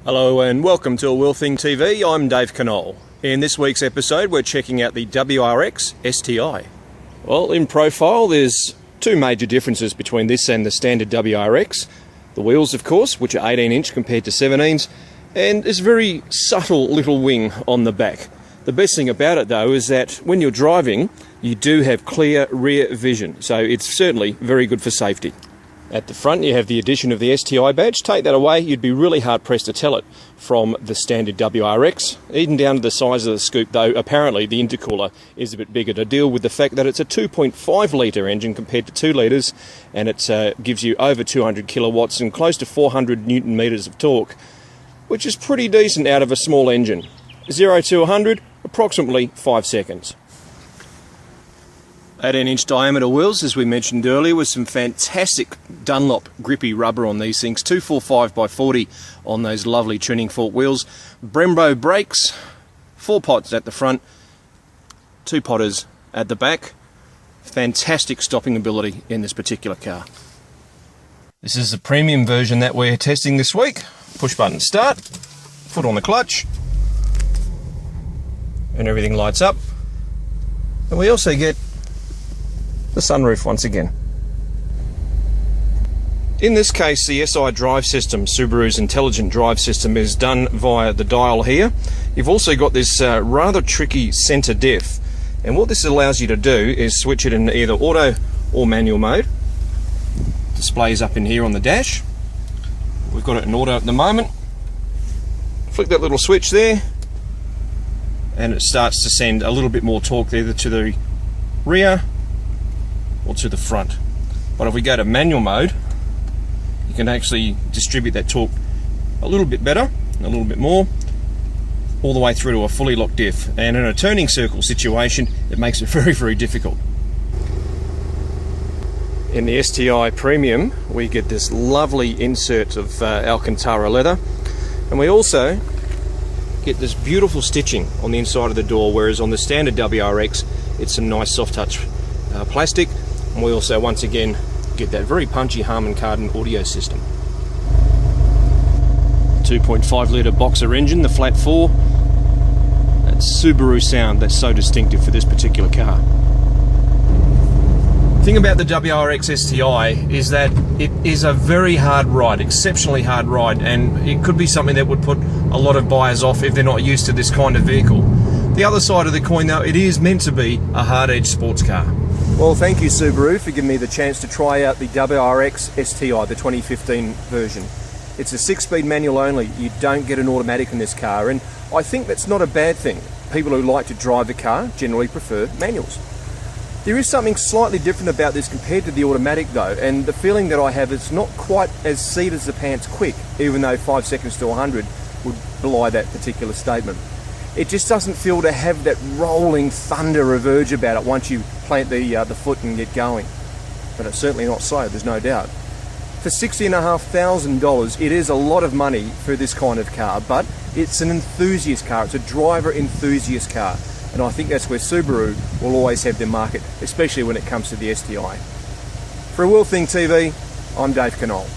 Hello and welcome to A Wheel Thing TV. I'm Dave Knoll. In this week's episode we're checking out the WRX STi. Well, in profile there's two major differences between this and the standard WRX. The wheels, of course, which are 18-inch compared to 17s, and there's a very subtle little wing on the back. The best thing about it though is that when you're driving you do have clear rear vision, so it's certainly very good for safety. At the front you have the addition of the STi badge. Take that away, you'd be really hard pressed to tell it from the standard WRX. Even down to the size of the scoop though, apparently the intercooler is a bit bigger to deal with the fact that it's a 2.5 litre engine compared to 2 litres, and it gives you over 200 kilowatts and close to 400 newton metres of torque, which is pretty decent out of a small engine. 0 to 100, approximately 5 seconds. 18-inch diameter wheels, as we mentioned earlier, with some fantastic Dunlop grippy rubber on these things. 245 by 40 on those lovely tuning fork wheels. Brembo brakes, 4 pots at the front, 2 potters at the back. Fantastic stopping ability in this particular car. This is the premium version that we're testing this week. Push button start, foot on the clutch, and everything lights up. And we also get the sunroof once again. In this case, the SI drive system, Subaru's intelligent drive system, is done via the dial here. You've also got this rather tricky center diff, and what this allows you to do is switch it in either auto or manual mode. Displays up in here on the dash. We've got it in auto at the moment. Flick that little switch there and it starts to send a little bit more torque either to the rear or to the front. But if we go to manual mode, you can actually distribute that torque a little bit better, a little bit more, all the way through to a fully locked diff. And in a turning circle situation, it makes it very, very difficult. In the STi Premium, we get this lovely insert of Alcantara leather, and we also get this beautiful stitching on the inside of the door, whereas on the standard WRX, it's some nice soft touch plastic. And we also once again get that very punchy Harman Kardon audio system. 2.5 litre boxer engine, the flat 4. That Subaru sound that's so distinctive for this particular car. The thing about the WRX STi is that it is a very hard ride, exceptionally hard ride, and it could be something that would put a lot of buyers off if they're not used to this kind of vehicle. The other side of the coin though, it is meant to be a hard-edged sports car. Well, thank you Subaru for giving me the chance to try out the WRX STi, the 2015 version. It's a 6-speed manual only. You don't get an automatic in this car, and I think that's not a bad thing. People who like to drive the car generally prefer manuals. There is something slightly different about this compared to the automatic though, and the feeling that I have is not quite as seat as the pants quick, even though 5 seconds to 100 would belie that particular statement. It just doesn't feel to have that rolling thunder of urge about it once you plant the foot and get going. But it's certainly not slow, there's no doubt. For $60,500, it is a lot of money for this kind of car, but it's an enthusiast car, it's a driver enthusiast car. And I think that's where Subaru will always have their market, especially when it comes to the STi. For A Wheel Thing TV, I'm Dave Knoll.